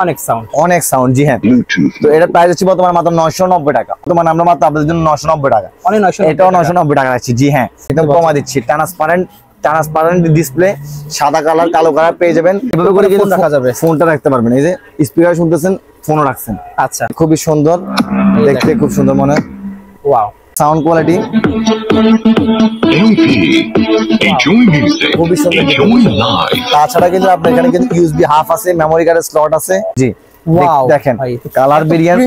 অনেক সাউন্ড জি হ্যাঁ। তো এটা প্রাইস হচ্ছে বর্তমানে মাত্র 990 টাকা। বর্তমানে আমরা মাত্র আপনাদের জন্য 990 টাকা, এটাও 990 টাকা রাখছি জি হ্যাঁ, একদম কমা দিচ্ছি। ট্রান্সপারেন্ট ডিসপ্লে, সাদা কালার কালো কালার পেয়ে যাবেন। এভাবে করে কিন্তু রাখা যাবে, ফোনটা রাখতে পারবেন। এই যে স্পিকার শুনতেছেন, ফোনও রাখছেন। আচ্ছা, খুবই সুন্দর দেখতে, খুব সুন্দর মনে হয়। ওয়াও, সাউন্ড কোয়ালিটি খুবই সুন্দর। তাছাড়া কিন্তু আপনার এখানে কিন্তু ইউএসবি হাফ আছে, মেমোরি কার্ডের স্লট আছে জি। দেখেন কালার ভেরিয়েন্ট,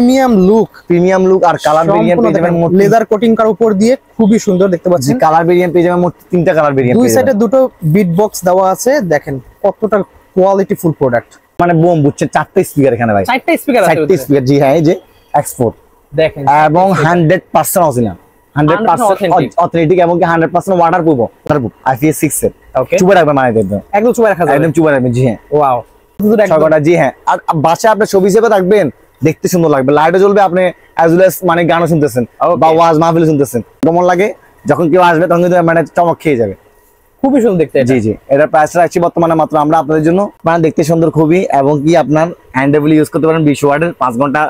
প্রিমিয়াম লুক আর কালার ভেরিয়েন্ট পেয়ে যাবেন লেদার কোটিং কার উপর দিয়ে, খুবই সুন্দর দেখতে পাচ্ছেন। কালার ভেরিয়েন্ট পেয়ে যাবেন মোট 3টা কালার ভেরিয়েন্ট। দুই সাইডে দুটো বিট বক্স দেওয়া আছে, দেখেন কতটা কোয়ালিটি ফুল প্রোডাক্ট। মানে বোম বুঝছে, 4টা স্পিকার এখানে ভাই, 4টা স্পিকার আছে, 4টা স্পিকার জি হ্যাঁ। এই যে X4 দেখেন, এবং 100% অরিজিনাল, 100% অথেন্টিক এবং 100% ওয়াটারপ্রুফ IPS6 এর। ওকে, চুপে রাখবেন মানে দেখবেন, একদম চুপে রাখা যাবে, একদম চুপে রাখবেন জি হ্যাঁ। ওয়াও, ছয়টা জি হ্যাঁ। আর বাসায় আপনি ছবি হিসেবে রাখবেন, দেখতে সুন্দর লাগবে, লাইটও জ্বলবে, আপনি অ্যাজ ওয়েল অ্যাজ মানে গানও শুনতেছেন বা ওয়াজ মাহফিল শুনতেছেন, কেমন লাগে যখন কেউ আসবে তখন কিন্তু মানে চমক খেয়ে যাবে। খুবই সুন্দর দেখতে জি জি। এটা প্রাইস রাখছি বর্তমানে মাত্র আমরা আপনাদের জন্য, মানে দেখতে সুন্দর খুবই, এবং কি আপনার হ্যান্ডেবল ইউজ করতে পারেন 20 ওয়াটের, 5 ঘন্টা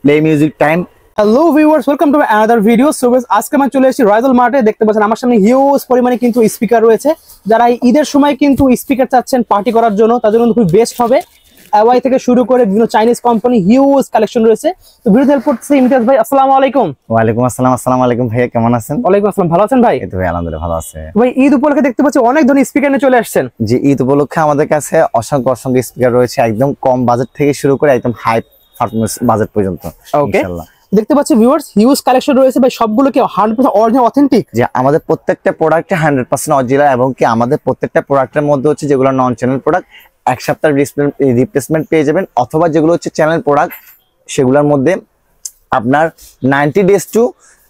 play music time. Hello viewers, welcome to another video. So আজকে আমি চলে এসেছি রয়্যাল মার্টে। দেখতে পাচ্ছেন আমার সামনে হিউজ পরিমাণে কিন্তু স্পিকার রয়েছে। যারা ঈদের সময় কিন্তু স্পিকার চাচ্ছেন পার্টি করার জন্য, তাদের জন্য খুব বেস্ট হবে। অ্যাওয়াই থেকে শুরু করে বিভিন্ন চাইনিজ কোম্পানি হিউজ কালেকশন রয়েছে। তো ভিডিও হেল্প করতেছে ইমতিয়াজ ভাই। আসসালামু আলাইকুম। ওয়ালাইকুম আসসালাম। আসসালামু আলাইকুম ভাইয়া, কেমন আছেন? ওয়ালাইকুম আসসালাম, ভালো আছেন ভাই? এই তো ভাই আলহামদুলিল্লাহ ভালো আছে। ভাই ঈদ উপলক্ষে দেখতে পাচ্ছি অনেক ধরনের স্পিকার নিয়ে চলে আসছেন। জি, ঈদ উপলক্ষে আমাদের কাছে অসংখ্য স্পিকার রয়েছে, একদম কম বাজেট থেকে শুরু করে একদম হাই পারফরম্যান্স বাজেট পর্যন্ত। ওকে, দেখতে পাচ্ছি ভিউয়ার্স হিউজ কালেকশন রয়েছে ভাই, সবগুলো কি 100% অরিজিনাল অথেন্টিক? যে আমাদের প্রত্যেকটা প্রোডাক্টে 100% অরিজিনাল, এবং কি আমাদের প্রত্যেকটা প্রোডাক্টের মধ্যে হচ্ছে যেগুলো নন চ্যানেল প্রোডাক্ট 1 সপ্তাহ রিপ্লেসমেন্ট পেয়ে যাবেন, অথবা যেগুলো হচ্ছে চ্যানেল প্রোডাক্ট সেগুলোর মধ্যে আপনার 90 ডেজ টু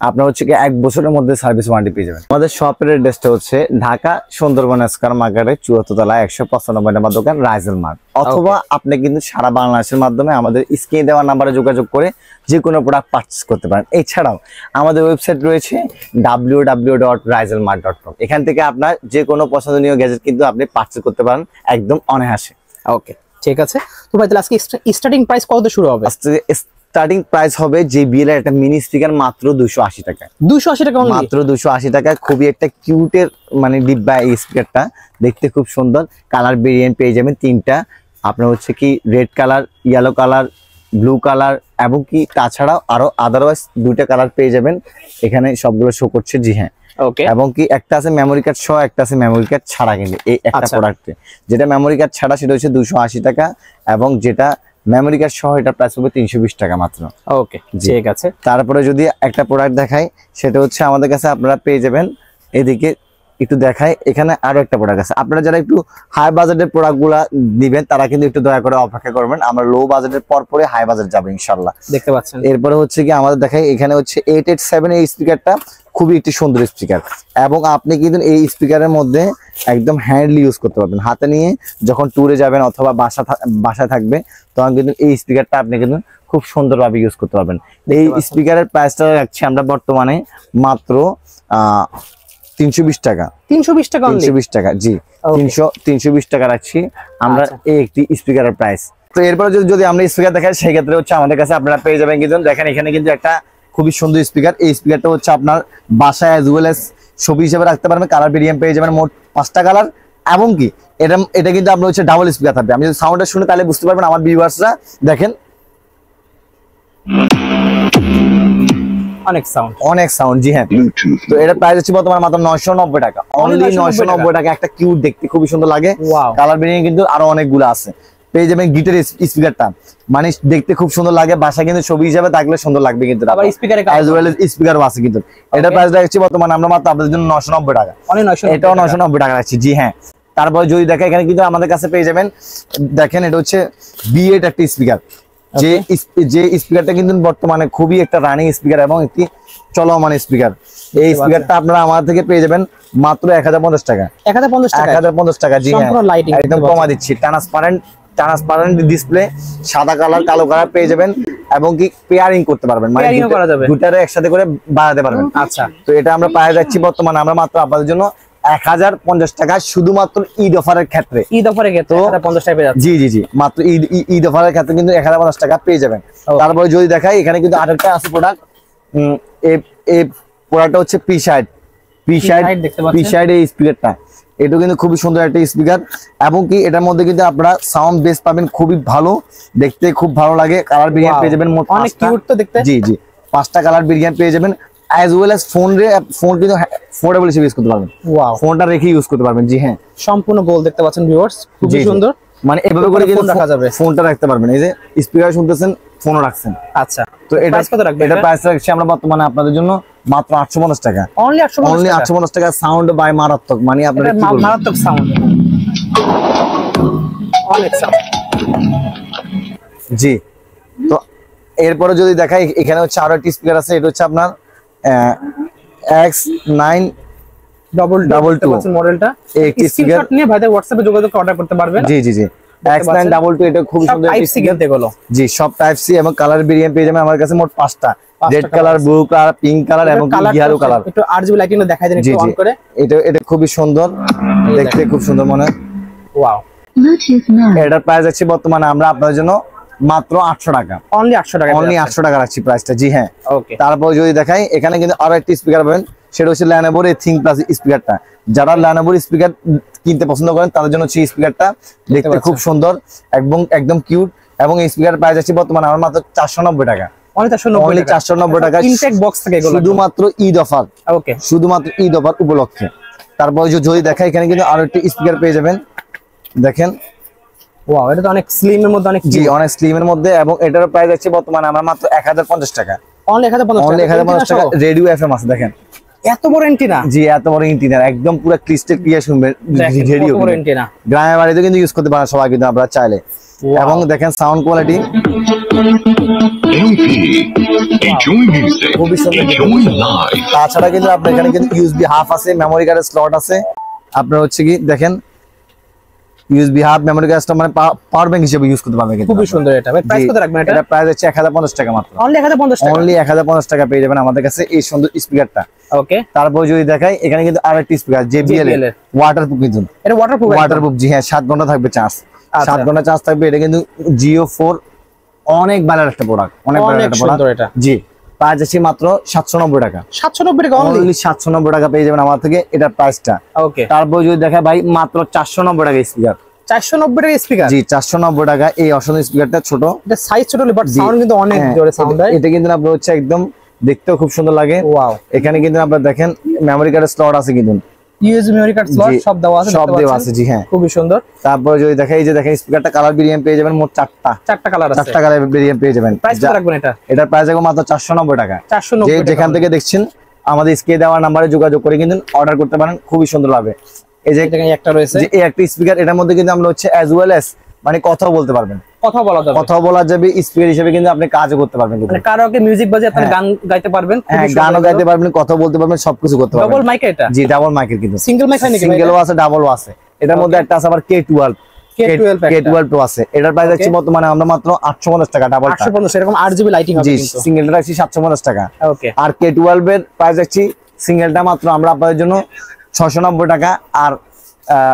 আপনার হচ্ছে কি 1 বছরের মধ্যে সার্ভিস ওয়ারেন্টি পেয়ে যাবেন। আমাদের শপের অ্যাড্রেসটা হচ্ছে ঢাকা সুন্দরবন স্কয়ার মার্কেটের 74 তলায় 195 নম্বর দোকান রাইজেল মার্ট। অথবা আপনি কিন্তু সারা বাংলাদেশের মাধ্যমে আমাদের স্ক্রিনে দেওয়া নাম্বারে যোগাযোগ করে যে কোনো প্রোডাক্ট পারচেজ করতে পারেন। এছাড়াও আমাদের ওয়েবসাইট রয়েছে www.rizelmart.com। এখান থেকে আপনার যে কোনো পছন্দনীয় গ্যাজেট কিন্তু আপনি পারচেজ করতে পারেন একদম অনায়াসে। ওকে, ঠিক আছে। তো ভাই তাহলে আজকে স্টার্টিং প্রাইস কত শুরু হবে? স্টার্টিং প্রাইস হবে JBL এর একটা মিনি স্পিকার মাত্র 280 টাকা। 280 টাকা মাত্র 280 টাকা। খুবই একটা কিউটের মানে ডিব্বা এই স্পিকারটা, দেখতে খুব সুন্দর। কালার ভেরিয়েন্ট পেয়ে যাবেন 3টা, আপনার হচ্ছে কি red colour, yellow colour, blue colour, এবং কি তাছাড়াও আরো আদারওয়াইজ 2টা কালার পেয়ে যাবেন। এখানে সবগুলো শো করছে জি হ্যাঁ। ওকে, এবং কি একটা আছে মেমোরি কার্ড সহ, একটা আছে মেমোরি কার্ড ছাড়া। কিন্তু এই একটা প্রোডাক্টে যেটা মেমোরি কার্ড ছাড়া সেটা হচ্ছে 280 টাকা, এবং যেটা মেমোরি কার্ড সহ এটা প্রাইস হবে 320 টাকা মাত্র। ওকে, ঠিক আছে। তারপরে যদি একটা প্রোডাক্ট দেখাই, সেটা হচ্ছে আমাদের কাছে আপনারা পেয়ে যাবেন, এদিকে একটু দেখাই, এখানে আরো একটা প্রোডাক্ট আছে। আপনারা যারা একটু হাই বাজেটের প্রোডাক্টগুলো দিবেন তারা কিন্তু একটু দয়া করে অপেক্ষা করবেন, আমরা লো বাজেটের পরে হাই বাজেট যাবে ইনশাআল্লাহ। দেখতে পাচ্ছেন এরপরে হচ্ছে কি আমাদের দেখাই, এখানে হচ্ছে 887 এই স্পিকারটা খুবই একটি সুন্দর স্পিকার, এবং আপনি কিন্তু এই স্পিকারের মধ্যে একদম হ্যান্ডলি ইউজ করতে পারবেন, হাতে নিয়ে যখন ট্যুরে যাবেন অথবা বাসায় থাকবে তখন কিন্তু এই স্পিকারটা আপনি কিন্তু খুব সুন্দরভাবে ইউজ করতে পারবেন। এই স্পিকারের প্রাইসটা রাখছি আমরা বর্তমানে মাত্র 320 টাকা। 320 টাকা 320 টাকা জি, 320 টাকা রাখছি আমরা এই একটি স্পিকারের প্রাইস। তো এরপরে যদি আমরা স্পিকার দেখাই, সেই ক্ষেত্রে হচ্ছে আমাদের কাছে আপনারা পেয়ে যাবেন কিন্তু দেখেন এখানে কিন্তু একটা খুবই সুন্দর স্পিকার। এই স্পিকারটা হচ্ছে আপনার বাসায় অ্যাজ ওয়েল অ্যাজ ছবি হিসেবে রাখতে পারবেন, কালার ভেরিয়েন্ট পেয়ে যাবেন মোট 5টা কালার, এবং কি এটা কিন্তু আপনার হচ্ছে ডাবল স্পিকার থাকবে। আমি যদি সাউন্ডটা শুনে তাহলে বুঝতে পারবেন আমার ভিউয়ার্সরা। দেখেন অনেক সাউন্ড জি হ্যাঁ। তো এটা প্রাইস হচ্ছে বর্তমানে মাত্র 990 টাকা, অনলি 990 টাকা। একটা কিউট, দেখতে খুবই সুন্দর লাগে। কালার ভেরিয়েন্ট কিন্তু আরো অনেকগুলো আছে। পেয়ে যাবেন গিটার স্পিকারটা, মানে দেখতে খুব সুন্দর লাগে, বাসা কিন্তু ছবি হিসাবে থাকলে সুন্দর লাগবে কিন্তু। আবার স্পিকারে অ্যাজ ওয়েল অ্যাজ স্পিকারও আছে কিন্তু। এটা প্রাইস রাখছি বর্তমানে আমরা মাত্র আপনাদের জন্য 990 টাকা। এটাও 990 টাকা রাখছি জি হ্যাঁ। তারপরে যদি দেখেন এখানে কিন্তু আমাদের কাছে পেয়ে যাবেন, দেখেন এটা হচ্ছে B8 একটা স্পিকার, যে স্পিকারটা কিন্তু বর্তমানে খুবই একটা রানিং স্পিকার এবং একটি চলমান স্পিকার। এই স্পিকারটা আপনারা আমার থেকে পেয়ে যাবেন মাত্র 1050 টাকা। 1050 টাকা জি হ্যাঁ, একদম কমা দিচ্ছি। ট্রান্সপারেন্ট ডিসপ্লে, সাদা কালার কালো কালার পেয়ে যাবেন, এবং কি পেয়ারিং করতে পারবেন, মানে দুটারে একসাথে করে বাড়াতে পারবেন। আচ্ছা, তো এটা আমরা পায়ে যাচ্ছি বর্তমানে আমরা মাত্র আপনাদের জন্য 1050 টাকা শুধুমাত্র ঈদ অফারের ক্ষেত্রে। ঈদ অফারের ক্ষেত্রে 1050 টাকা পেয়ে যাচ্ছে। জি জি জি, মাত্র ঈদ অফারের ক্ষেত্রে কিন্তু 1050 টাকা পেয়ে যাবেন। তারপরে যদি দেখাই এখানে কিন্তু আরেকটা আছে প্রোডাক্ট, এই প্রোডাক্টটা হচ্ছে পিসাইড এই স্পিকারটা, এটা কিন্তু খুবই সুন্দর একটা স্পিকার, এবং কি এটার মধ্যে কিন্তু আপনারা সাউন্ড বেস পাবেন খুবই ভালো, দেখতে খুব ভালো লাগে। কালার ভেরিয়েন্ট পেয়ে যাবেন মোট অনেক কিউট তো দেখতে। জি জি, 5টা কালার ভেরিয়েন্ট পেয়ে যাবেন, as well as ফোন কিন্তু ফোল্ডেবল হিসেবে ইউজ করতে পারবেন। ওয়াও, ফোনটা রেখে ইউজ করতে পারবেন। জি হ্যাঁ, সম্পূর্ণ গোল দেখতে পাচ্ছেন ভিউয়ার্স, খুবই সুন্দর। মানে এভাবে করে কিন্তু রাখা যাবে, ফোনটা রাখতে পারবেন। এই যে স্পিকার শুনতেছেন, ফোনও রাখছেন। আচ্ছা, তো এটা কত রাখবেন? এটা প্রাইস রাখছি আমরা বর্তমানে আপনাদের জন্য মাত্র 850 টাকা। অনলি 850 টাকা। সাউন্ড বাই মারাত্মক, মানে আপনাদের কি বলবো, মারাত্মক সাউন্ড, অনেক সাউন্ড। জি, তো এরপরে যদি দেখাই এখানে হচ্ছে আরো একটি স্পিকার আছে, এটা হচ্ছে আপনার X922 মডেলটা। এই স্পিকার নিয়ে ভাইদের হোয়াটসঅ্যাপে যোগাযোগ অর্ডার করতে পারবেন। জি জি জি, X922 এটা খুব সুন্দর টাইপ সি গেল দেখলো। জি, সব টাইপ সি এবং কালার ভেরিয়েন্ট পেয়ে যাবেন আমার কাছে মোট 5টা, red colour, blue colour, pink colour এবং ইয়েলো কালার। একটু আরজিবি লাইটিং দেখাই দেন একটু অন করে। এটা খুবই সুন্দর দেখতে, খুব সুন্দর মনে। ওয়াও, এটার প্রাইস আছে বর্তমানে আমরা আপনাদের জন্য মাত্র 800 টাকা। অনলি 800 টাকা, অনলি 800 টাকা রাখছি প্রাইসটা। জি হ্যাঁ, ওকে। তারপর যদি দেখাই এখানে কিন্তু আরো একটি স্পিকার পাবেন, সেটা হচ্ছে Lenovo এর থিং প্লাস স্পিকারটা। যারা Lenovo স্পিকার কিনতে পছন্দ করেন তাদের জন্য হচ্ছে স্পিকারটা, দেখতে খুব সুন্দর এবং একদম কিউট, এবং এই স্পিকার প্রাইস আছে বর্তমানে আমার মাত্র 490 টাকা। অনলি 490 টাকা, ইনটেক বক্স থেকে এগুলো শুধুমাত্র ঈদ অফার। ওকে, শুধুমাত্র ঈদ অফার উপলক্ষে। তারপর যদি দেখাই এখানে কিন্তু আরো একটি স্পিকার পেয়ে যাবেন, দেখেন। ওয়াও, এটা তো অনেক স্লিম এর মধ্যে, অনেক জি অনেক স্লিম এর মধ্যে, এবং এটার প্রাইস আছে বর্তমানে আমরা মাত্র 1050 টাকা। অনলি 1050 টাকা। রেডিও এফএম আছে, দেখেন এত বড় এন্টিনা। জি, এত বড় এন্টিনা, একদম পুরো ক্রিস্টাল ক্লিয়ার শুনবেন। রেডিও বড় এন্টিনা, গ্রামের বাড়িতে কিন্তু ইউজ করতে পারেন সবাই কিন্তু আপনারা চাইলে। এবং দেখেন সাউন্ড কোয়ালিটি খুবই সুন্দর। তাছাড়া কিন্তু আপনার এখানে কিন্তু ইউএসবি হাফ আছে, মেমোরি কার্ডের স্লট আছে। আপনার হচ্ছে কি দেখেন, ইউএসবি হাফ মেমোরি কার্ডটা মানে পাওয়ার ব্যাংক হিসেবে ইউজ করতে পারবেন। খুবই সুন্দর। এটা প্রাইস কত রাখবেন? এটা প্রাইস হচ্ছে 1050 টাকা মাত্র। অনলি 1050 টাকা। অনলি 1050 টাকা পেয়ে যাবেন আমাদের কাছে এই সুন্দর স্পিকারটা। ওকে, তারপর যদি দেখাই এখানে কিন্তু আরেকটি স্পিকার JBL এর ওয়াটারপ্রুফ কিন্তু। এটা ওয়াটারপ্রুফ। জি হ্যাঁ, 7 ঘন্টা থাকবে চার্জ। 7 ঘন্টা চার্জ থাকবে। এটা কিন্তু Geo4 অনেক ভালো একটা প্রোডাক্ট, অনেক ভালো একটা প্রোডাক্ট। এটা জি, প্রাইস আছে মাত্র 790 টাকা। 790 টাকা, অনলি 790 টাকা পেয়ে যাবেন আমার থেকে এটার প্রাইসটা। ওকে, তারপর যদি দেখা ভাই মাত্র 490 টাকা স্পিকার। 490 টাকা স্পিকার। জি, 490 টাকা এই অসুন্দর স্পিকারটা। ছোট, এটা সাইজ ছোট, বাট সাউন্ড কিন্তু অনেক জোরে সাউন্ড হয়। এটা কিন্তু আপনার হচ্ছে একদম দেখতেও খুব সুন্দর লাগে। ওয়াও, এখানে কিন্তু আপনারা দেখেন মেমোরি কার্ডের স্লট আছে কিন্তু, ইউএসবি মেমোরি কার্ড স্লট সব দেওয়া আছে, সব দেওয়া আছে। জি হ্যাঁ, খুবই সুন্দর। তারপর যদি দেখাই এই যে দেখেন স্পিকারটা কালার ভেরিয়েন্ট পেয়ে যাবেন মোট 4টা কালার আছে। 4টা কালার ভেরিয়েন্ট পেয়ে যাবেন। প্রাইস কত রাখবেন এটা? এটার প্রাইস আছে মাত্র 490 টাকা। 490 টাকা। যেখান থেকে দেখছেন আমাদের স্ক্রিনে দেওয়া নম্বরে যোগাযোগ করে কিন্তু অর্ডার করতে পারেন, খুবই সুন্দর হবে। এই যে এখানে একটা রয়েছে, যে এই একটা স্পিকার, এটার মধ্যে কিন্তু আমরা হচ্ছে as well as মানে কথাও বলতে পারবেন, কথা বলা যাবে স্পিকার হিসেবে, কিন্তু আপনি কাজও করতে পারবেন, মানে কারাওকে মিউজিক বাজিয়ে আপনি গান গাইতে পারবেন, গানও গাইতে পারবেন, কথা বলতে পারবেন, সবকিছু করতে পারবেন। ডাবল মাইক এটা? জি, ডাবল মাইকের কিন্তু সিঙ্গেল মাইক হয় নাকি? সিঙ্গেলও আছে, ডাবলও আছে। এটার মধ্যে একটা আছে আবার K12 Pro আছে। এটার প্রাইস আছে বর্তমানে আমরা মাত্র 850 টাকা। ডাবল 850, এরকম 8GB লাইটিং হবে কিন্তু। সিঙ্গেলটা রাখছি 750 টাকা। ওকে, আর K12 এর প্রাইস আছে সিঙ্গেলটা মাত্র আমরা আপনাদের জন্য 690 টাকা, আর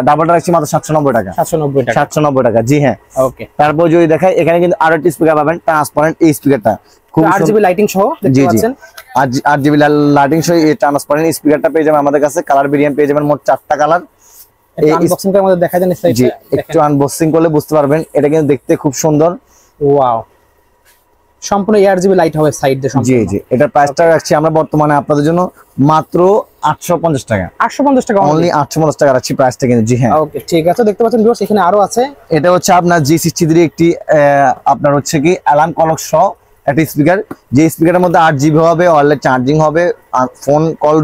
ডাবলটা রাখছি মাত্র 790 টাকা। 790 টাকা। জি হ্যাঁ, ওকে। তারপর যদি দেখাই এখানে কিন্তু আরো একটি স্পিকার পাবেন, ট্রান্সপারেন্ট এই স্পিকারটা, খুব 8GB লাইটিং সহ দেখতে পাচ্ছেন। 8GB লাইটিং সহ এই ট্রান্সপারেন্ট স্পিকারটা পেয়ে যাবেন আমাদের কাছে। কালার ভেরিয়েন্ট পেয়ে যাবেন মোট 4টা কালার। এই আনবক্সিং করে আমাদের দেখা দেন সাইডে, একটু আনবক্সিং করলে বুঝতে পারবেন। এটা কিন্তু দেখতে খুব সুন্দর। ওয়াও, সম্পূর্ণ 8GB লাইট হবে সাইড দিয়ে। জি জি, এটা প্রাইসটা রাখছি আমরা বর্তমানে আপনাদের জন্য মাত্র 850 টাকা। 850 টাকা, অনলি 850 টাকা রাখছি প্রাইসটা কিন্তু। জি হ্যাঁ, ওকে, ঠিক আছে। দেখতে পাচ্ছেন ভিউয়ার্স এখানে আরো আছে। এটা হচ্ছে আপনার G63 একটি আপনার হচ্ছে কি অ্যালার্ম ক্লক সহ একটা স্পিকার, যে স্পিকারের মধ্যে 8GB হবে, ওয়্যারলেস চার্জিং হবে, phone call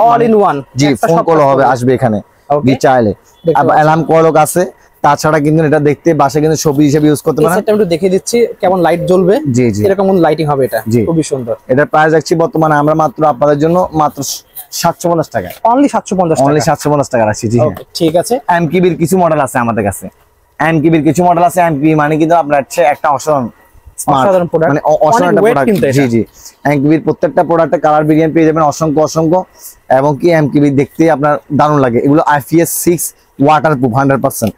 all in one. G, phone call হবে, আসবে এখানে জি চাইলে। অ্যালার্ম ক্লক আছে। তাছাড়া কিন্তু এটা দেখতে বাসা কিন্তু ছবি হিসেবে ইউজ করতে পারেন। এটা একটু দেখিয়ে দিচ্ছি কেমন লাইট জ্বলবে। জি জি, এরকম লাইটিং হবে এটা, খুবই সুন্দর। এটার প্রাইস রাখছি বর্তমানে আমরা মাত্র আপনাদের জন্য মাত্র 750 টাকা। অনলি 750 টাকা। অনলি 750 টাকা রাখছি। জি হ্যাঁ, ঠিক আছে। এমকিবির কিছু মডেল আছে আমাদের কাছে। এমকিবির কিছু মডেল আছে। এমকিবি মানে কিন্তু আপনার হচ্ছে একটা অসাধারণ অসাধারণ প্রোডাক্ট, মানে অসাধারণ প্রোডাক্ট। জি জি, এমকিবির প্রত্যেকটা প্রোডাক্টে কালার ভেরিয়েন্ট পেয়ে যাবেন অসংখ্য এবং কি এমকিবি দেখতে আপনার দারুণ লাগে। এগুলো IPS 6 ওয়াটারপ্রুফ 100%।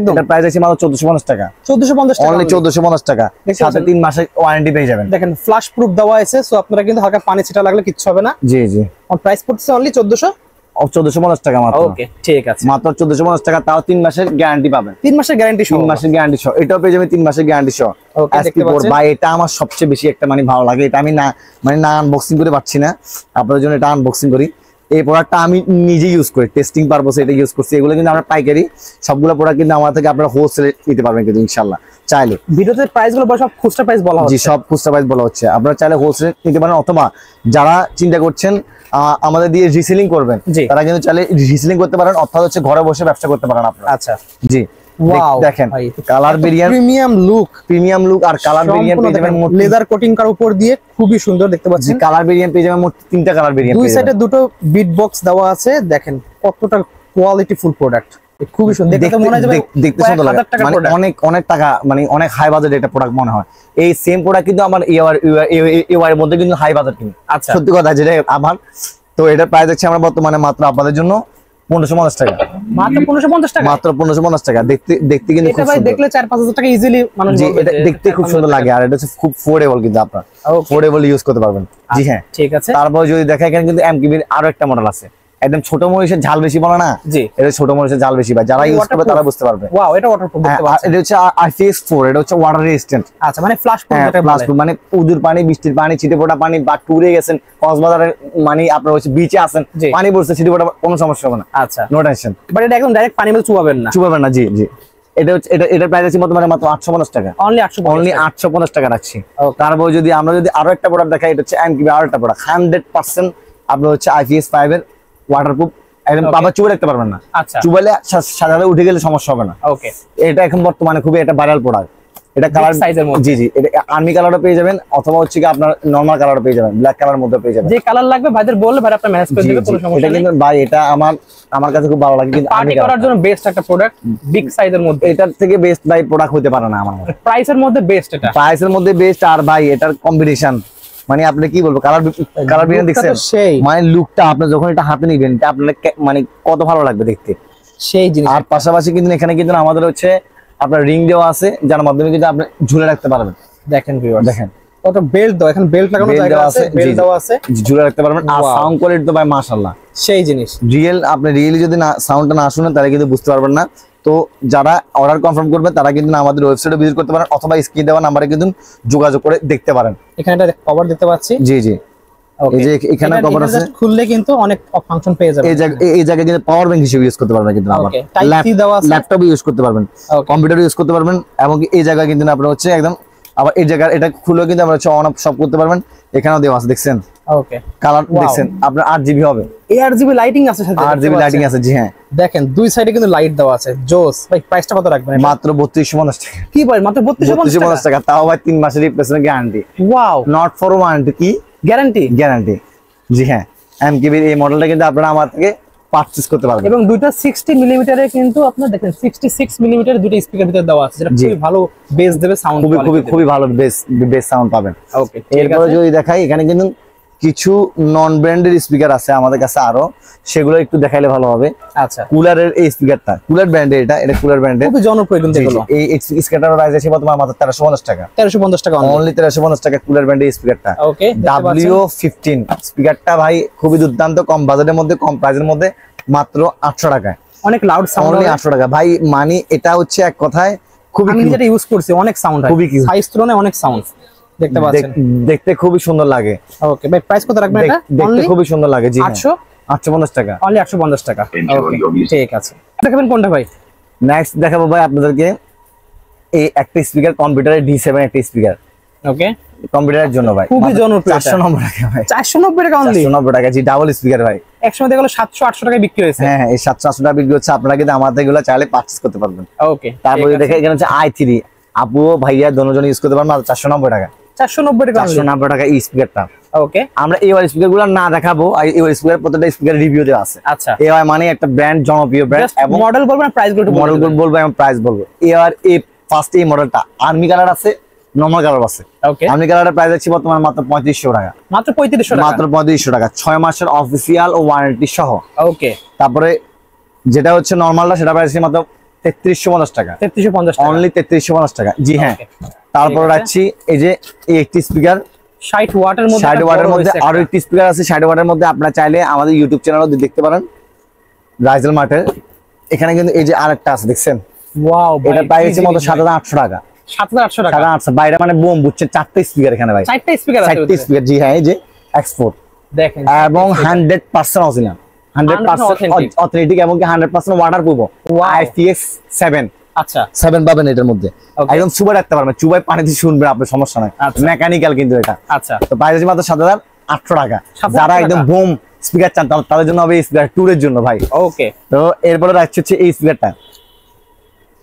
এটার প্রাইস আছে মাত্র 1450 টাকা। 1450 টাকা, অনলি 1450 টাকা, সাথে 3 মাসের ওয়ারেন্টি পেয়ে যাবেন। দেখেন ফ্লাশ প্রুফ দেওয়া আছে, সো আপনারা কিন্তু হালকা পানি ছিটা লাগলে কিচ্ছু হবে না। জি জি, প্রাইস পড়ছে অনলি 1450 টাকা মাত্র। ওকে ঠিক আছে, মাত্র 1450 টাকা, তাও 3 মাসের গ্যারান্টি পাবেন। 3 মাসের গ্যারান্টি, 3 মাসের গ্যারান্টি সহ এটাও পেয়ে যাবেন 3 মাসের গ্যারান্টি সহ। ভাই এটা আমার সবচেয়ে বেশি একটা মানে ভালো লাগে, এটা আমি না আনবক্সিং করে পাচ্ছি না, আপনাদের জন্য এটা আনবক্সিং করি। এই প্রোডাক্টটা আমি নিজে ইউজ করি, টেস্টিং পারপাসে এটা ইউজ করছি। এগুলো কিন্তু আমরা পাইকারি, সবগুলো প্রোডাক্ট কিন্তু আমার থেকে আপনারা হোলসেলে নিতে পারবেন কিন্তু ইনশাআল্লাহ চাইলে। ভিডিওতে প্রাইসগুলো বলা সব খুচরা প্রাইস বলা হচ্ছে। জি, সব খুচরা প্রাইস বলা হচ্ছে, আপনারা চাইলে হোলসেলে নিতে পারেন, অথবা যারা চিন্তা করছেন আমাদের দিয়ে রিসেলিং করবেন তারা কিন্তু চাইলে রিসেলিং করতে পারেন, অর্থাৎ হচ্ছে ঘরে বসে ব্যবসা করতে পারেন আপনারা। আচ্ছা জি, দেখেন কালার ভেরিয়েন্ট, প্রিমিয়াম লুক আর কালার ভেরিয়েন্ট পেয়ে যাবেন লেদার কোটিং করার উপর দিয়ে, খুবই সুন্দর দেখতে পাচ্ছেন। কালার ভেরিয়েন্ট পেয়ে যাবেন মোট 3টা কালার ভেরিয়েন্ট, দুই সাইডে দুটো বিট বক্স দেওয়া আছে। দেখেন কতটা কোয়ালিটি ফুল প্রোডাক্ট, খুবই সুন্দর দেখতে মনে হয়, দেখতে সুন্দর লাগে, মানে অনেক টাকা, মানে অনেক হাই বাজেট একটা প্রোডাক্ট মনে হয়। এই সেম প্রোডাক্ট কিন্তু আমার এর মধ্যে কিন্তু হাই বাজেট কিনি। আচ্ছা, সত্যি কথা যেটা আমার, তো এটার প্রাইস হচ্ছে আমরা বর্তমানে মাত্র আপনাদের জন্য 1550 টাকা। মাত্র 1550 টাকা, মাত্র 1550 টাকা। দেখতে কিন্তু খুব সুন্দর, দেখলে 4-5000 টাকা ইজিলি মানুষ বলবে, এটা দেখতে খুব সুন্দর লাগে, আর এটা হচ্ছে খুব ফোর্ডেবল, কিন্তু আপনারা ফোর্ডেবল ইউজ করতে পারবেন। জি হ্যাঁ, ঠিক আছে। তারপর যদি দেখা, এখানে কিন্তু এমকিবির আরো একটা মডেল আছে, একদম ছোট মরিচের ঝাল বেশি বলে না, জি এটা ছোট মরিচের ঝাল বেশি, ভাই যারা ইউজ করবে তারা বুঝতে পারবে। ওয়াও, এটা ওয়াটারপ্রুফ দেখতে পাচ্ছেন, এটা হচ্ছে IPS 4, এটা হচ্ছে ওয়াটার রেজিস্ট্যান্ট। আচ্ছা, মানে ফ্লাশ প্রুফ, যেটা ফ্লাশ প্রুফ মানে উদুর পানি, বৃষ্টির পানি, ছিটে ফোটা পানি, বা ট্যুরে গেছেন কক্সবাজারে, মানে আপনারা হচ্ছে বিচে আছেন, পানি পড়ছে, ছিটে ফোটা, কোনো সমস্যা হবে না। আচ্ছা, নো টেনশন, বাট এটা একদম ডাইরেক্ট পানি মধ্যে চুবাবেন না। জি জি, এটা হচ্ছে এটার প্রাইস আছে বর্তমানে মাত্র 850 টাকা, অনলি 850 টাকা রাখছি। তারপর যদি আমরা আরো একটা প্রোডাক্ট দেখাই, এটা হচ্ছে এমকিবি আরো একটা প্রোডাক্ট 100% আপনার হচ্ছে IPS 5 এর ওয়াটারপ্রুফ, একদম বাবা চুবে রাখতে পারবেন না। আচ্ছা, চুবাইলে সাজাতে উঠে গেলে সমস্যা হবে না। ওকে, এটা এখন বর্তমানে খুবই একটা ভাইরাল প্রোডাক্ট। এটা কালার সাইজের মধ্যে, জি জি, এটা আর্মি কালারও পেয়ে যাবেন, অথবা হচ্ছে কি আপনার নরমাল কালারও পেয়ে যাবেন, ব্ল্যাক কালার মধ্যে পেয়ে যাবেন। যে কালার লাগবে ভাইদের বললে ভাই আপনারা ম্যানেজ করে দিবে, কোনো সমস্যা নেই। এটা কিন্তু ভাই এটা আমার কাছে খুব ভালো লাগে, কিন্তু পার্টি করার জন্য বেস্ট একটা প্রোডাক্ট, বিগ সাইজের মধ্যে এটার থেকে বেস্ট ভাই প্রোডাক্ট হতে পারে না আমার মতে। প্রাইসের মধ্যে বেস্ট, এটা প্রাইসের মধ্যে বেস্ট, আর ভাই এটার কম্বিনেশন, মানে আপনি কি বলবো, কালার ভেরিয়েন্ট দেখছেন, মানে লুকটা আপনি যখন এটা হাতে নিবেন এটা আপনার মানে কত ভালো লাগবে দেখতে, সেই জিনিস। আর পাশাপাশি কিন্তু এখানে কিন্তু আমাদের হচ্ছে আপনার রিং দেওয়া আছে, যার মাধ্যমে কিন্তু আপনি ঝুলে রাখতে পারবেন। দেখেন ভিউয়ার, দেখেন কত বেল্ট দাও, এখানে বেল্ট লাগানো জায়গা আছে, বেল্ট দেওয়া আছে, ঝুলে রাখতে পারবেন। আর সাউন্ড কোয়ালিটি তো ভাই মাশাআল্লাহ সেই জিনিস, আপনি রিয়েলি যদি না সাউন্ডটা না শুনেন তাহলে কিন্তু বুঝতে পারবেন না। তো যারা অর্ডার কনফার্ম করবেন তারা কিন্তু আমাদের ওয়েবসাইটে ভিজিট করতে পারেন, অথবা স্ক্রিনে দেওয়া নাম্বারে কিন্তু যোগাযোগ করে দেখতে পারেন। এখানে একটা কভার দেখতে পাচ্ছি, জি জি, এই যে এখানে কভার আছে, খুললে কিন্তু অনেক ফাংশন পেয়ে যাবেন। এই জায়গায় কিন্তু পাওয়ার ব্যাংক হিসেবে ইউজ করতে পারবেন, কিন্তু আবার ল্যাপটপ ইউজ করতে পারবেন, কম্পিউটার ইউজ করতে পারবেন, এবং এই জায়গায় কিন্তু আপনারা হচ্ছে একদম আবার এই জায়গা এটা খুলেও কিন্তু আমরা হচ্ছে অন অফ সব করতে পারবেন। এখানেও দেওয়া আছে, দেখছেন ওকে, কালার দেখছেন, আপনার 8GB হবে, এই 8GB লাইটিং আছে, সাথে 8GB লাইটিং আছে। জি হ্যাঁ, দেখেন দুই সাইডে কিন্তু লাইট দেওয়া আছে, জোস। ভাই প্রাইসটা কত রাখবেন? মাত্র 3250 টাকা। কি ভাই, মাত্র 3250 টাকা, তাও ভাই 3 মাসের replacement guarantee. Wow, not for warranty, কি গ্যারান্টি। জি হ্যাঁ, এমকিবির এই মডেলটা কিন্তু আপনারা আমার থেকে পারচেজ করতে পারবেন, এবং দুইটা 60 মিলিমিটারের কিন্তু আপনারা দেখেন 66 মিলিমিটারের দুটো স্পিকার ভিতরে দেওয়া আছে, যেটা খুবই ভালো বেস দেবে, সাউন্ড খুবই ভালো বেস সাউন্ড পাবেন। ওকে, এরপরে যদি দেখাই, এখানে কিন্তু কিছু নন ব্র্যান্ডের স্পিকার আছে আমাদের কাছে আরো, সেগুলো একটু দেখাইলে ভালো হবে। আচ্ছা, কুলারের এই স্পিকারটা কুলার ব্র্যান্ডের, এটা কুলার ব্র্যান্ডের, খুবই জনপ্রিয় কিন্তু এগুলো। এই স্পিকারটার প্রাইস আছে বর্তমানে মাত্র 1350 টাকা। 1350 টাকা অনলি, 1350 টাকা কুলার ব্র্যান্ডের স্পিকারটা। ওকে, W15 স্পিকারটা ভাই খুবই দুর্দান্ত, কম বাজেটের মধ্যে, কম প্রাইসের মধ্যে, মাত্র 800 টাকায়। অনেক লাউড সাউন্ড, অনলি 800 টাকা ভাই। মানে এটা হচ্ছে এক কথায় খুবই, আমি যেটা ইউজ করছি অনেক সাউন্ড হয়, খুবই সাইজ তুলনায় অনেক সাউন্ড দেখতে পাচ্ছেন, দেখতে খুবই সুন্দর লাগে। ওকে ভাই, প্রাইস কত রাখবেন এটা? দেখতে খুবই সুন্দর লাগে। জি 850 টাকা, অনলি 850 টাকা। ওকে, ঠিক আছে। দেখাবেন কোনটা ভাই? নেক্সট দেখাবো ভাই আপনাদেরকে এই একটা স্পিকার, কম্পিউটারের D7 একটা স্পিকার। ওকে, কম্পিউটারের জন্য ভাই খুবই জনপ্রিয়, 490 টাকা ভাই, 490 টাকা অনলি, 490 টাকা। জি, ডাবল স্পিকার ভাই, একসময় দেখলো 700-800 টাকায় বিক্রি হয়েছে। হ্যাঁ, এই 700-800 টাকা বিক্রি হচ্ছে, আপনারা কিন্তু আমাদের এগুলো চাইলে পারচেজ করতে পারবেন। ওকে, তারপরে দেখে এখানে হচ্ছে i3, আপু ভাইয়া দুজন ইউজ করতে পারবেন, 490 টাকা। 490 টাকা এই স্পিকারটা। ওকে, আমরা এবার স্পিকারগুলো না দেখাবো, এবার স্পিকার প্রত্যেকটা স্পিকার রিভিউ দেওয়া আছে। আচ্ছা, এবার মানে একটা ব্র্যান্ড, জনপ্রিয় ব্র্যান্ড, এবং মডেল বলবো না, প্রাইস বলবো, মডেল বলবো এবং প্রাইস বলবো। এবার এই ফার্স্ট এই মডেলটা আর্মি কালার আছে, নরমাল কালার আছে। ওকে, আমি কালারটা প্রাইস আছে বর্তমানে মাত্র 3500 টাকা। মাত্র 3500 টাকা, মাত্র 3500 টাকা 6 মাসের অফিসিয়াল ও ওয়ারেন্টি সহ। ওকে, তারপরে যেটা হচ্ছে নরমালটা সেটা প্রাইস আছে মাত্র 3350 টাকা। 3350 টাকা, অনলি 3350 টাকা। জি হ্যাঁ। তারপর রাখছি এই যে এই একটি স্পিকার 60 ওয়াটের মধ্যে, 60 ওয়াটের মধ্যে আরো একটি স্পিকার আছে 60 ওয়াটের মধ্যে। আপনারা চাইলে আমাদের ইউটিউব চ্যানেলও দেখতে পারেন রাইজেল মার্টের। এখানে কিন্তু এই যে আরেকটা আছে দেখছেন, ওয়াও ভাই, এটা প্রাইস হচ্ছে মাত্র 7800 টাকা। 7800 টাকা, 7800 বাইরে মানে বুম বুঝছেন, 4টা স্পিকার এখানে ভাই, 4টা স্পিকার আছে, 4টা স্পিকার। জি হ্যাঁ, এই যে এক্সপোর্ট দেখেন, এবং 100% অরিজিনাল, 100% অথেন্টিক এবং 100% ওয়াটারপ্রুফ IPX 7। আচ্ছা, 7 পাবেন এটার মধ্যে, একদম চুবাই রাখতে পারবেন, চুবাই পানিতে শুনবেন আপনার সমস্যা নাই, মেকানিক্যাল কিন্তু এটা। আচ্ছা, তো প্রাইস আছে মাত্র 7800 টাকা। যারা একদম বুম স্পিকার চান তাদের জন্য হবে এই স্পিকার ট্যুরের জন্য ভাই। ওকে, তো এরপরে রাখছি হচ্ছে এই স্পিকারটা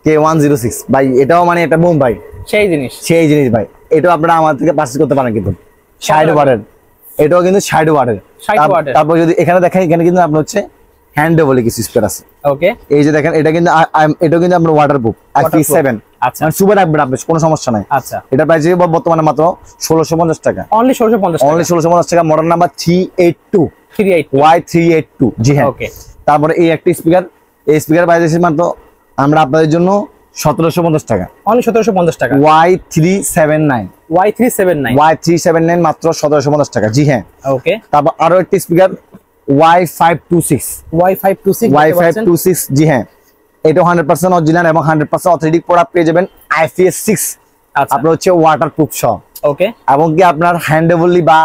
K106 ভাই, এটাও মানে এটা বুম ভাই, সেই জিনিস ভাই। এটাও আপনারা আমাদের থেকে পারচেজ করতে পারেন কিন্তু 60 ওয়াটের, এটাও কিন্তু 60 ওয়াটের। তারপর যদি এখানে দেখেন, এখানে কিন্তু আপনার হচ্ছে হ্যান্ডেবল কিছু স্পিকার আছে। ওকে, এই যে দেখেন, এটা কিন্তু আপনার ওয়াটারপ্রুফ IPX7। আচ্ছা, মানে সুপার রাখবেন আপনি, কোনো সমস্যা নাই। আচ্ছা, এটা প্রাইস বর্তমানে মাত্র 1650 টাকা। অনলি 1650 টাকা, অনলি 1650 টাকা। Model number 382 Y382। জি হ্যাঁ। ওকে, তারপরে এই একটি স্পিকার, এই স্পিকার প্রাইস আছে মাত্র আমরা আপনাদের জন্য 1750 টাকা। অনলি 1750 টাকা। Y379 মাত্র 1750 টাকা। জি হ্যাঁ। ওকে, তারপর আরো একটি স্পিকার Y526। জি হ্যাঁ, এটা 100% অরিজিনাল এবং 100% অথেন্টিক প্রোডাক্ট পেয়ে যাবেন IPX 6। আপনার হচ্ছে ওয়াটারপ্রুফ সহ। ওকে, এবং কি আপনার হ্যান্ডেবলি বা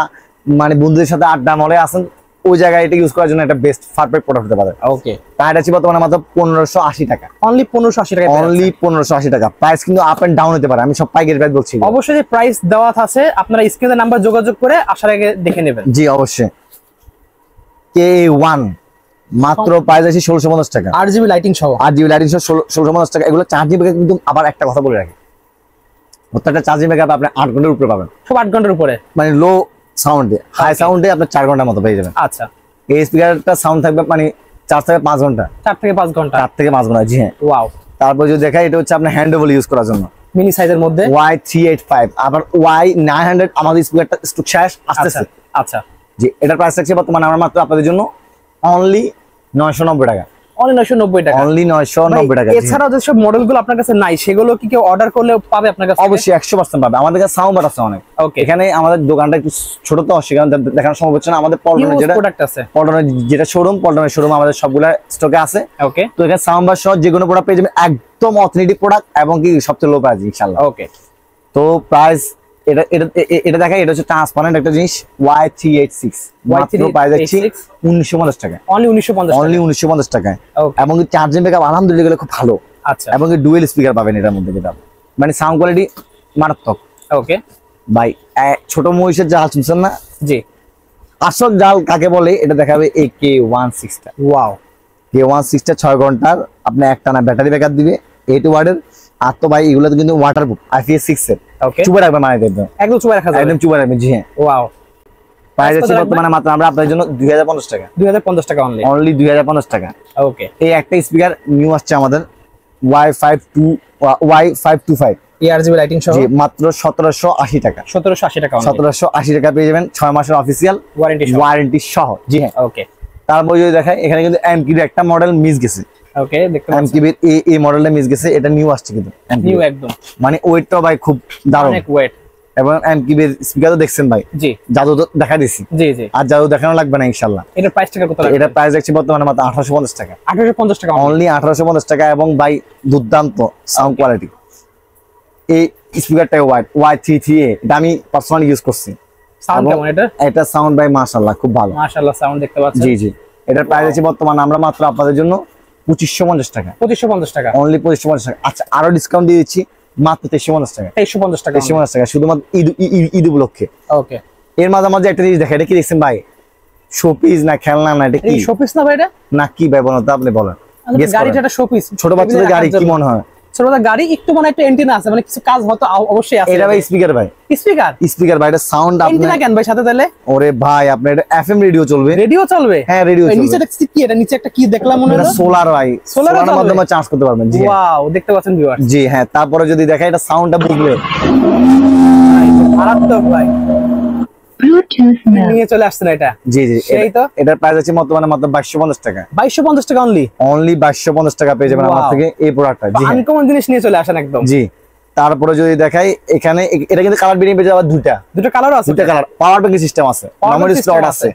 মানে বন্ধুদের সাথে আড্ডা মলে আসেন, ওই জায়গায় এটা ইউজ করার জন্য একটা বেস্ট পারফেক্ট প্রোডাক্ট হতে পারে। ওকে, তাই আছে বর্তমানে মাত্র 1580 টাকা। অনলি 1580 টাকা, অনলি 1580 টাকা। প্রাইস কিন্তু আপ এন্ড ডাউন হতে পারে, আমি সব পাইকারি প্রাইস বলছি। অবশ্যই যে প্রাইস দেওয়া আছে, আপনারা স্ক্রিনে নাম্বার যোগাযোগ করে আসার আগে দেখে নেবেন। জি অবশ্যই। K1 মাত্র প্রাইস আছে 1650 টাকা। 8GB লাইটিং সহ, 8GB লাইটিং সহ 1650 টাকা। এগুলো চার্জিং ব্যাকআপ কিন্তু আবার একটা কথা বলে রাখি, প্রত্যেকটা চার্জিং ব্যাকআপ আপনি 8 ঘন্টার উপরে পাবেন, সব 8 ঘন্টার উপরে, মানে লো সাউন্ডে। হাই সাউন্ডে আপনি 4 ঘন্টার মতো পেয়ে যাবেন। আচ্ছা, এই স্পিকারটা সাউন্ড থাকবে মানে 4 থেকে 5 ঘন্টা। 4 থেকে 5 ঘন্টা, 4 থেকে 5 ঘন্টা। জি হ্যাঁ। ওয়াও। তারপর যদি দেখাই, এটা হচ্ছে আপনার হ্যান্ডেবল ইউজ করার জন্য, মিনি সাইজের মধ্যে Y385। আবার Y900 আমাদের স্পিকারটা স্টক শেষ আসতেছে। আচ্ছা, জি, এটার প্রাইস থাকছে বর্তমানে আমরা মাত্র আপনাদের জন্য অনলি 990 টাকা। অনলি 990 টাকা, অনলি 990 টাকা। এছাড়াও যে সব মডেলগুলো আপনার কাছে নাই, সেগুলো কি কেউ অর্ডার করলে পাবে আপনার কাছে? অবশ্যই 100% পাবে। আমাদের কাছে সাউন্ড বার আছে অনেক। ওকে, এখানে আমাদের দোকানটা একটু ছোট, তো সেখানে দেখানো সম্ভব হচ্ছে না। আমাদের পল্টনে যেটা প্রোডাক্ট আছে, পল্টনের যেটা পল্টনের শোরুম আমাদের সবগুলা স্টকে আছে। ওকে, তো এখানে সাউন্ড বার সহ যে কোনো প্রোডাক্ট পেয়ে যাবেন, একদম অথেন্টিক প্রোডাক্ট এবং কি সবচেয়ে লো প্রাইস ইনশাআল্লাহ। ওকে, তো প্রাইস এটা দেখা, এটা হচ্ছে ট্রান্সপারেন্ট একটা জিনিস Y386। মাত্র প্রাইস আছে 1950 টাকা। অনলি 1950 টাকা। এবং চার্জিং ব্যাকআপ আলহামদুলিল্লাহ খুব ভালো। আচ্ছা, এবং ডুয়েল স্পিকার পাবেন এটার মধ্যে, যেটা মানে সাউন্ড কোয়ালিটি মারাত্মক। ওকে ভাই, ছোট মহিষের জাল শুনছেন না? জি, আসল জাল কাকে বলে এটা দেখাবে এই K16 টা। ওয়াও, K16 টা 6 ঘন্টার আপনি একটানা ব্যাটারি ব্যাকআপ দিবে, 8 ওয়াটের। আর তো ভাই এগুলো তো কিন্তু ওয়াটারপ্রুফ IPX 6 এর। ওকে, চুপে রাখবেন, মানে একদম চুপে রাখা যাবে, একদম চুপে রাখবেন। জি হ্যাঁ। ওয়াও। প্রাইস আছে বর্তমানে মাত্র আমরা আপনাদের জন্য 2050 টাকা। 2050 টাকা অনলি, অনলি 2050 টাকা। ওকে, এই একটা স্পিকার নিউ আসছে আমাদের Y525 ARGB লাইটিং সহ, জি মাত্র 1780 টাকা। 1780 টাকা, 1780 টাকা পেয়ে যাবেন 6 মাসের অফিসিয়াল ওয়ারেন্টি সহ। জি হ্যাঁ। ওকে, তারপর যদি দেখাই, এখানে কিন্তু MKB একটা মডেল মিস গেছে। ওকে, দেখতে পাচ্ছেন MKB এই মডেলটা মিস গেছে, এটা নিউ আসছে কিন্তু নিউ একদম, মানে ওয়েটটা ভাই খুব দারুণ, অনেক ওয়েট। এবং MKB এর স্পিকার তো দেখছেন ভাই, জি, জাদু তো দেখা দিছি। জি জি, আর জাদু দেখানো লাগবে না ইনশাআল্লাহ। এটার প্রাইস টাকা কত লাগবে? এটা প্রাইস আছে বর্তমানে মাত্র 1850 টাকা। 1850 টাকা, অনলি 1850 টাকা। এবং ভাই দুর্দান্ত সাউন্ড কোয়ালিটি। এই স্পিকারটা Y338, এটা আমি পার্সোনালি ইউজ করছি। সাউন্ড কেমন এটা? এটা সাউন্ড ভাই মাশাআল্লাহ খুব ভালো। মাশাআল্লাহ সাউন্ড দেখতে পাচ্ছেন। জি জি। এটার প্রাইস আছে বর্তমানে আমরা মাত্র আপনাদের জন্য 2550 টাকা। 2550 টাকা, অনলি 2550 টাকা। আচ্ছা, আরো ডিসকাউন্ট দিয়ে দিচ্ছি মাত্র 2350 টাকা। 2350 টাকা, 2350 টাকা শুধুমাত্র ঈদ উপলক্ষে। ওকে, এর মাঝে একটা জিনিস দেখা, এটা কি দেখছেন ভাই? শোপিস না খেলনা না, এটা কি শোপিস না ভাই? এটা না কি ভাই বলেন তো, আপনি বলেন। গাড়িটা একটা শোপিস, ছোট বাচ্চাদের গাড়ি কি মনে হয়? ছোট গাড়ি একটু মনে একটা এন্টিনা আছে, মানে কিছু কাজ হয়তো অবশ্যই আছে। এটা ভাই স্পিকার ভাই, স্পিকার ভাই, এটা সাউন্ড আপনি এন্টিনা কেন ভাই সাথে তাহলে? ওরে ভাই আপনার এটা এফএম রেডিও চলবে। রেডিও চলবে? হ্যাঁ রেডিও চলবে। নিচে দেখছি কি, এটা নিচে একটা কি দেখলাম মনে হলো সোলার ভাই, সোলারের মাধ্যমে চার্জ করতে পারবেন। জি ওয়াও, দেখতে পাচ্ছেন ভিউয়ার। জি হ্যাঁ, তারপরে যদি দেখাই এটা সাউন্ডটা বুঝবে মারাত্মক ভাই, ব্লুটুথ নিয়ে চলে আসছে না এটা। জি জি, সেই তো। এটার প্রাইস আছে বর্তমানে মাত্র 2250 টাকা। 2250 টাকা অনলি? অনলি 2250 টাকা পেয়ে যাবেন আমার থেকে এই প্রোডাক্টটা। জি আনকমন জিনিস নিয়ে চলে আসেন একদম। জি, তারপরে যদি দেখাই এখানে এটা কিন্তু কালার বেরিয়ে পেয়ে যাবে দুটো কালার আছে, দুটো কালার। পাওয়ার ব্যাংক সিস্টেম আছে, মেমোরি স্লট আছে,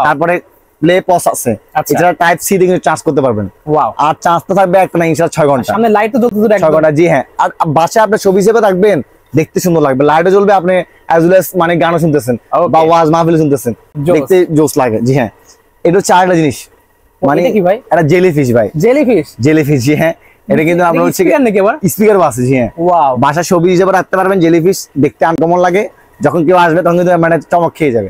তারপরে প্লে পজ আছে, এছাড়া টাইপ সি দিয়ে চার্জ করতে পারবেন। ওয়াও, আর চার্জ তো থাকবে একটা না ইনশাআল্লাহ 6 ঘন্টা। সামনে লাইট তো জ্বলতে 6 ঘন্টা। জি হ্যাঁ, আর বাসায় আপনি ছবি হিসেবে রাখবেন, দেখতে সুন্দর লাগবে, লাইটও জ্বলবে, আপনি অ্যাজ ওয়েল অ্যাজ মানে গানও শুনতেছেন বা ওয়াজ মাহফিল শুনতেছেন, দেখতে জোস লাগে। জি হ্যাঁ, এটা হচ্ছে আরেকটা জিনিস, মানে কি ভাই? এটা জেলিফিশ ভাই, জেলিফিশ। জি হ্যাঁ, এটা কিন্তু আপনার হচ্ছে স্পিকার আছে। জি হ্যাঁ, ওয়াও, বাসা ছবি হিসেবে রাখতে পারবেন। জেলিফিশ দেখতে আনকমন লাগে, যখন কেউ আসবে তখন কিন্তু মানে চমক খেয়ে যাবে,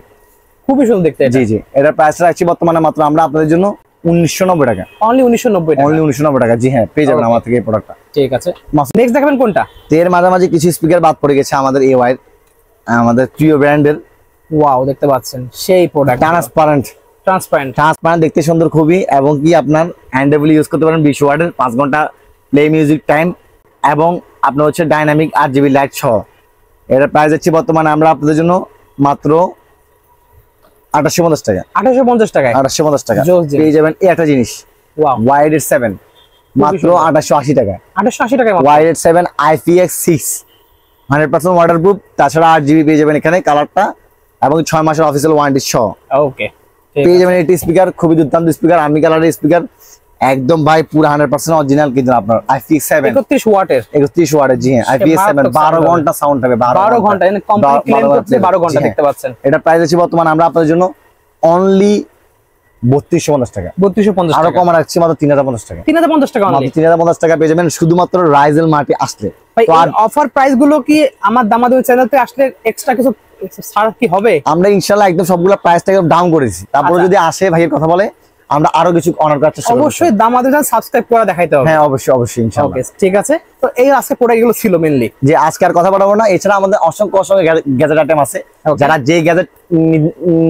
খুবই সুন্দর দেখতে। জি জি, এটার প্রাইস রাখছি বর্তমানে মাত্র আমরা আপনাদের জন্য 1990 টাকা। অনলি 1990 টাকা? অনলি 1990 টাকা। জি হ্যাঁ, পেয়ে যাবেন আমার থেকে এই প্রোডাক্টটা। ঠিক আছে, নেক্সট দেখাবেন কোনটা? এর মাঝামাঝি কিছু স্পিকার বাদ পড়ে গেছে আমাদের এওয়াই, আমাদের প্রিয় ব্র্যান্ডের। ওয়াও, দেখতে পাচ্ছেন সেই প্রোডাক্ট, ট্রান্সপারেন্ট দেখতে সুন্দর খুবই, এবং কি আপনার হ্যান্ডেবল ইউজ করতে পারেন। 20 ওয়াটের 5 ঘন্টা প্লে মিউজিক টাইম, এবং আপনার হচ্ছে ডাইনামিক 8 জিবি লাইট সহ। এর প্রাইস হচ্ছে বর্তমানে আমরা আপনাদের জন্য মাত্র 2850 টাকা। 2850 টাকা? 2850 টাকা পেয়ে যাবেন এই একটা জিনিস, ওয়াইড 7 মাত্র 2880 টাকা। 2880 টাকা ওয়াইড 7 IPX6 100% ওয়াটারপ্রুফ, তাছাড়া 8 জিবি পেয়ে যাবেন এখানে কালারটা, এবং 6 মাসের অফিসিয়াল ওয়ারেন্টি সহ। ওকে, পেয়ে যাবেন এটি স্পিকার, খুবই দুর্দান্ত স্পিকার, আর্মি কালারের স্পিকার একদম ভাই, পুরো 100% অরিজিনাল কিন্তু আপনার IPX7 31 ওয়াটের। জি হ্যাঁ, IPX7 12 ঘন্টা সাউন্ড হবে, 12 ঘন্টা, মানে কমপ্লিট ক্লিন করতে 12 ঘন্টা। দেখতে পাচ্ছেন এটা প্রাইস আছে বর্তমানে আমরা আপনাদের জন্য অনলি 3250 টাকা। 3250 আরো কম রাখছি মাত্র 3050 টাকা। 3050 টাকা অনলি? 3050 টাকা পেয়ে যাবেন শুধুমাত্র রাইজেল মার্টে আসলে। তো আর অফার প্রাইস গুলো কি আমার দামাদামি চ্যানেলতে আসলে এক্সট্রা কিছু ছাড় কি হবে? আমরা ইনশাআল্লাহ একদম সবগুলো প্রাইসটাকে ডাউন করেছি, তারপরে যদি আসে ভাইয়ের কথা বলে আমরা আরো কিছু অনার করার চেষ্টা করব। অবশ্যই দামাদামি চ্যানেল সাবস্ক্রাইব করে দেখাইতে হবে। হ্যাঁ অবশ্যই ইনশাআল্লাহ। ওকে, ঠিক আছে। তো এই আজকে প্রোডাক্ট গুলো ছিল মেইনলি, যে আজকে আর কথা বলবো না। এছাড়া আমাদের অসংখ্য গ্যাজেট আইটেম আছে, যারা যে গ্যাজেট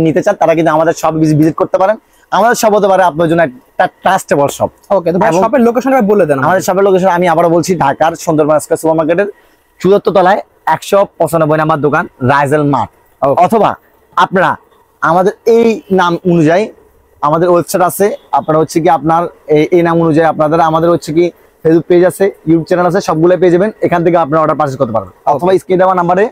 নিতে চান তারা কিন্তু আমাদের সব ভিজিট করতে পারেন। আমাদের সব হতে পারে আপনার জন্য একটা ট্রাস্টেবল শপ। ওকে, তো ভাই শপের লোকেশনটা বলে দেন। আমাদের শপের লোকেশন আমি আবারো বলছি, ঢাকার সুন্দরবন স্কয়ার সুপারমার্কেটের 74 তলায় 195 নাম্বার দোকান রাইজেল মার্ট। অথবা আপনারা আমাদের এই নাম অনুযায়ী আমাদের ওয়েবসাইট আছে, আপনারা হচ্ছে কি আপনার এই নাম অনুযায়ী আপনাদের আমাদের হচ্ছে কি ফেসবুক পেজ আছে, ইউটিউব চ্যানেল আছে, সবগুলো পেয়ে যাবেন। এখান থেকে আপনারা অর্ডার পারচেজ করতে পারবেন, অথবা স্ক্রিনে দেওয়া নাম্বারে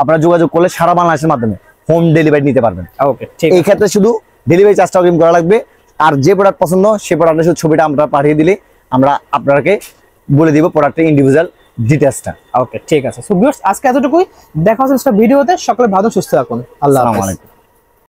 আপনারা যোগাযোগ করলে সারা বাংলাদেশের মাধ্যমে হোম ডেলিভারি নিতে পারবেন। ওকে, ঠিক আছে। এই ক্ষেত্রে শুধু ডেলিভারি চার্জটা অগ্রিম করা লাগবে, আর যে প্রোডাক্ট পছন্দ সেই প্রোডাক্টের শুধু ছবিটা আমরা পাঠিয়ে দিলে আমরা আপনাকে বলে দিব প্রোডাক্টের ইন্ডিভিজুয়াল ডিটেইলসটা। ওকে, ঠিক আছে। সো ভিউয়ার্স, আজকে এতটুকুই, দেখা হচ্ছে নেক্সট ভিডিওতে। সকলে ভালো সুস্থ থাকুন। আল্লাহ হাফেজ।